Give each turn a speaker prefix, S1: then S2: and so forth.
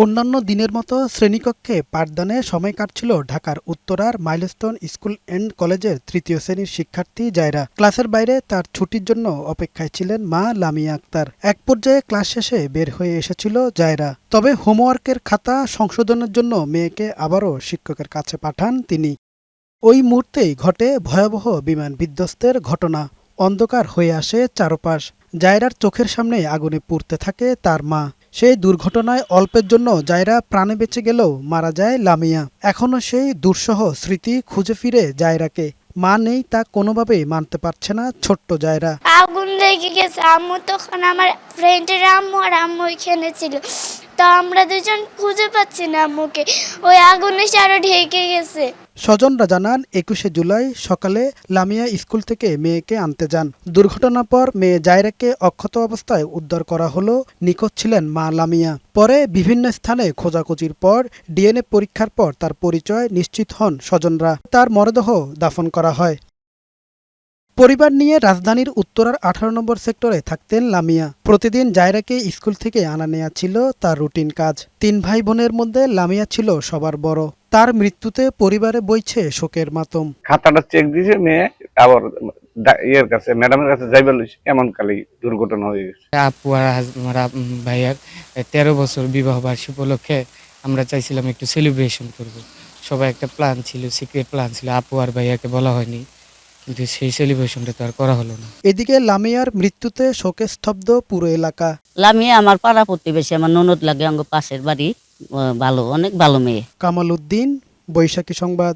S1: অন্যান্য দিনের মতো শ্রেণীকক্ষে পাঠদানে সময় কাটছিল ঢাকার উত্তরার মাইলস্টোন স্কুল অ্যান্ড কলেজের তৃতীয় শ্রেণীর শিক্ষার্থী জায়রা। ক্লাসের বাইরে তার ছুটির জন্য অপেক্ষায় ছিলেন মা লামিয়া আক্তার। এক পর্যায়ে ক্লাস শেষে বের হয়ে এসেছিল জায়রা। তবে হোমওয়ার্কের খাতা সংশোধনের জন্য মেয়েকে আবারও শিক্ষকের কাছে পাঠান তিনি। ওই মুহূর্তেই ঘটে ভয়াবহ বিমান বিধ্বস্তের ঘটনা। অন্ধকার হয়ে আসে চারপাশ। জায়রার চোখের সামনে আগুনে পুড়তে থাকে তার মা। সেই দুর্ঘটনায় অল্পের জন্য জায়রা প্রাণে বেঁচে গেলেও মারা যায় লামিয়া। এখনও সেই দুঃসহ স্মৃতি খুঁজে ফিরে জায়রাকে। মা নেই তা কোনোভাবেই মানতে পারছে না ছোট্ট জায়রা।
S2: আগুন লেগে গেছে, আম্মু তখন আমার ফ্রেন্ডের আম্মু আর আম্মু ওইখানে ছিল, তো আমরা দুজন খুঁজে পাচ্ছি না আম্মুকে, ওই আগুনে সারা ঢেকে গেছে।
S1: স্বজনরা জানান ২১শে জুলাই সকালে লামিয়া স্কুল থেকে মেয়েকে আনতে যান। দুর্ঘটনার পর মেয়ে জায়রাকে অক্ষত অবস্থায় উদ্ধার করা হলো। নিখোঁজ ছিলেন মা লামিয়া। পরে বিভিন্ন স্থানে খোঁজাখুঁজির পর ডিএনএ পরীক্ষার পর তার পরিচয় নিশ্চিত হন স্বজনরা। তার মরদেহ দাফন করা হয়। পরিবার নিয়ে রাজধানীর উত্তরার ১৮ নম্বর সেক্টরে থাকতেন লামিয়া। প্রতিদিন জায়রাকে স্কুল থেকে আনা নেয়া ছিল তার রুটিন কাজ। ৩ ভাই বোনের মধ্যে লামিয়া ছিল সবার বড়। তার মৃত্যুতে পরিবারে বইছে শোকের মাতম।
S3: খাতাটা চেক দিয়েছে মেয়ে, আবার ইয়ের কাছে ম্যাডামের কাছে যাইবার লইছে, এমন কালেই দুর্ঘটনা হয়ে গেছে।
S4: আপু আর আমার ভাইয়ার ১৩ বছর বিবাহ বার্ষিকী উপলক্ষে আমরা চাইছিলাম একটু সেলিব্রেশন করব। সবাই একটা প্ল্যান ছিল, সিক্রেট প্ল্যান ছিল, আপু আর ভাইয়াকে বলা হয়নি, কিন্তু সেই সেলিব্রেশনটা তো আর করা হলো না।
S1: এদিকে লামিয়ার মৃত্যুতে শোকে স্তব্ধ পুরো এলাকা।
S5: লামিয়া আমার পাড়া প্রতিবেশী, আমার ননদ লাগে, অঙ্গ পাশের বাড়ি, ভালো, অনেক ভালো মেয়ে।
S1: কামাল উদ্দিন, বৈশাখী সংবাদ।